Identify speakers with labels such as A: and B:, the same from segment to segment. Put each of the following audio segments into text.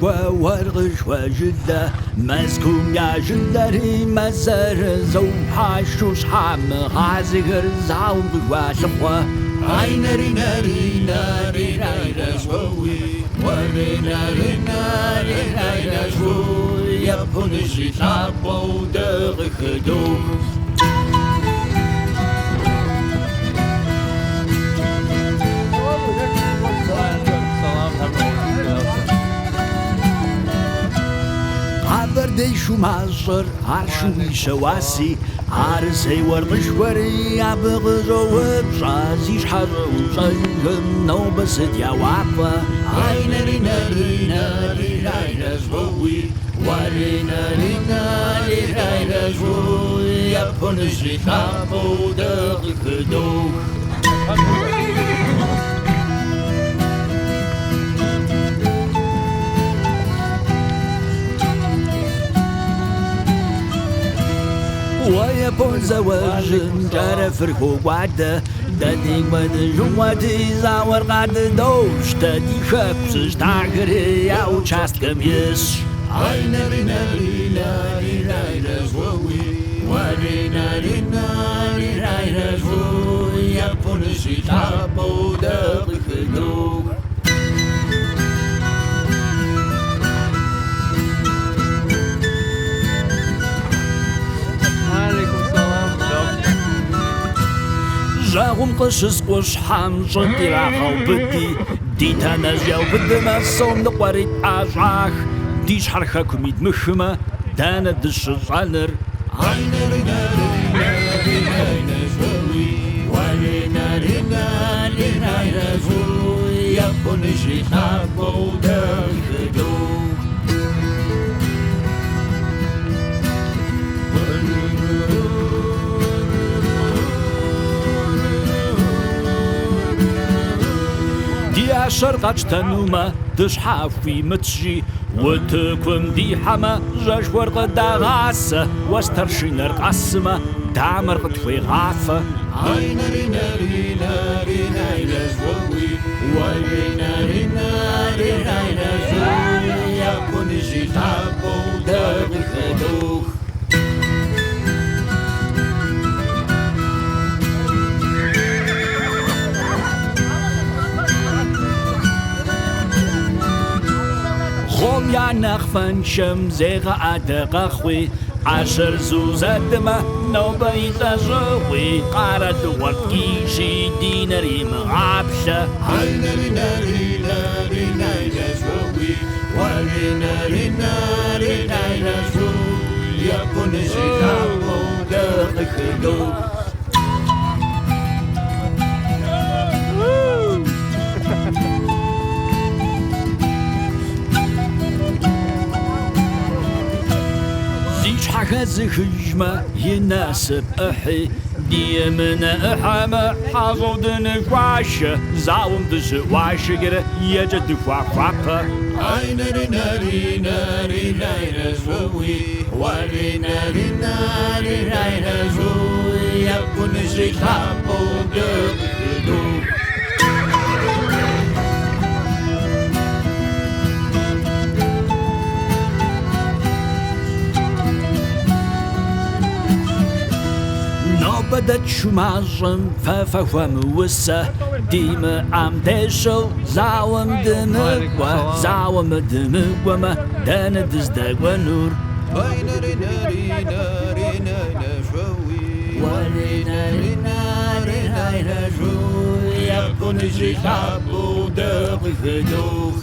A: شوا ورغشوا جدة مسكوم يا جدري مزر زو حاشوش حام غازغر زاو بواشقوا هاي ناري ناري ناري ناري رشوي وري ناري ناري ناري رشوي يبونشي تابو دغ خدوخ عبردي شو معصر عرشوي شواسي عرسي ورغشوري عبغزو وبصازيش حظو وصيهم نوبس ديا وعفا هاي ناري ناري ناري ناري رزوي وري ناري ناري ناري رزوي يبونشي تابو دغ خدوخ ويا بون زواج جرى فرخو قعدة دادي ود جواتي زاور قعدة دوش دادي خبز تاغري او چاست كميس هاي ناري ناري ناري ناري رزوي وري ناري ناري ناري رزوي يا بونشي تابو دغ خدوخ جاهم قشص قش حام جدي راحو بدي دي تنجيو بدما صوم نقوريت عاشاخ ديش حرخاكم يدمخما دانا دش الظنر هاي ناري ناري ناري ناري نزوي وري ناري ناري ناري نزوي يبونشي تابو دغ خدوخ يا شرقات تنوما تشحافي متجي وتكم دي حما جاش ورق داغاسة واسترشي نرقاسمة دامر قطفي غافة هاي ناري ناري ناري ناري نزوي وري ناري ناري ناري نزوي يكون جي تابو دغ خدوخ خم يا نخفن شم زيغ عدق خوي عشر زوزات ما نوبيت أجوي قارد ورقيشي ديناري مغابشة هاي ناري ناري ناري ناري نزوي وري ناري ناري ناري نزوي يكون جيتابو دغ خدوخ حكز خجمة يناسب أحي دي من أحمى حاضر نقاشة زاوم دش واشقر يجد فاقفاقة هاي ناري ناري ناري ناري رزوي وري ناري ناري ناري رزوي يكون جيتابو دغ خدوخ بدت شمازم ففهم وسه ديم عم تشو زاوم دمقوة زاوم دمقوة ما دانا دزدق ونور هاي ناري ناري ناري ناري شوي وري ناري ناري ناري شوي يكون جيتابو دغ خدوخ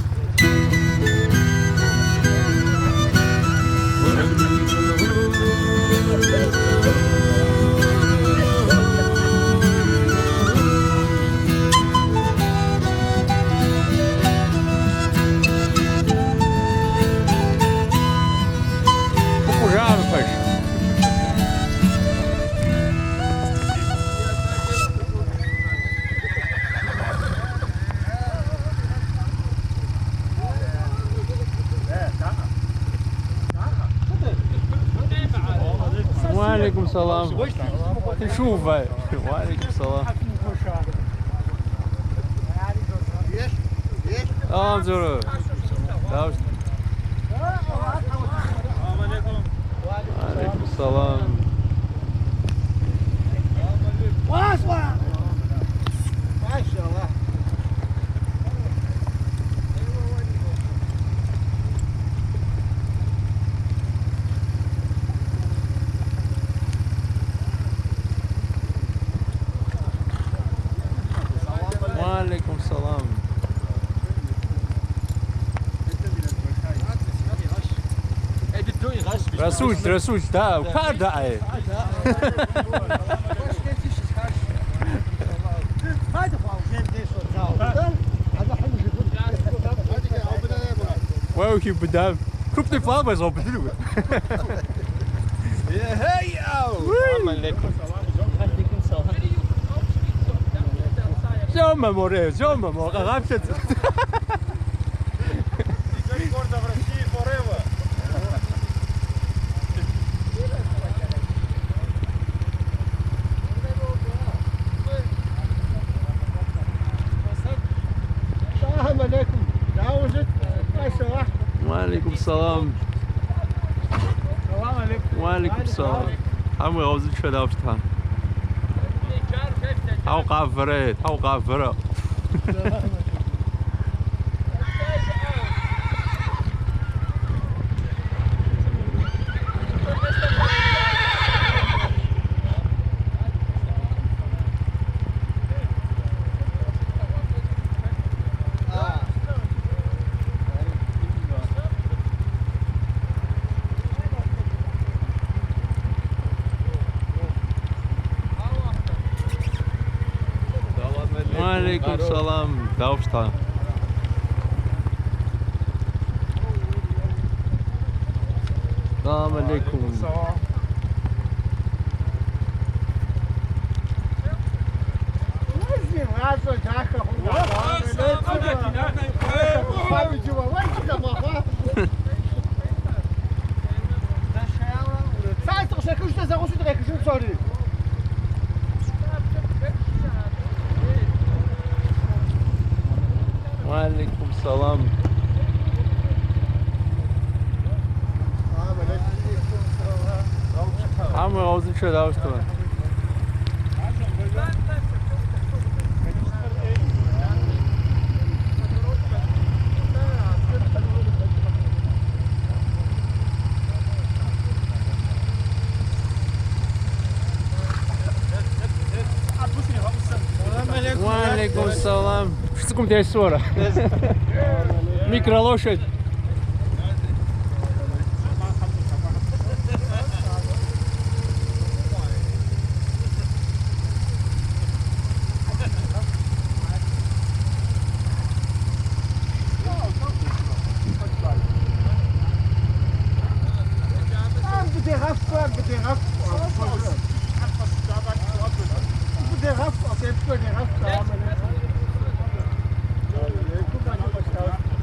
B: وعليكم السلام. نشوف هاي. وعليكم السلام. انظروا. وعليكم السلام. وعليكم السلام. رسول ده وكاردعي. Wow, je bedankt. Groep de vrouw is op bedoel.
C: Hey
B: Zo maar more, zo maar more. Raap het. وعليكم السلام. وعليكم السلام. هم غوزي شده وشتها. هاو قافرت هاو قافرة. وعليكم السلام. Davstaan. السلام عليكم. وعليكم السلام. هم غوزي شده وشتها. وعليكم السلام. Что такое у тебя есть ссора? Микролошадь.
C: Bitte raff.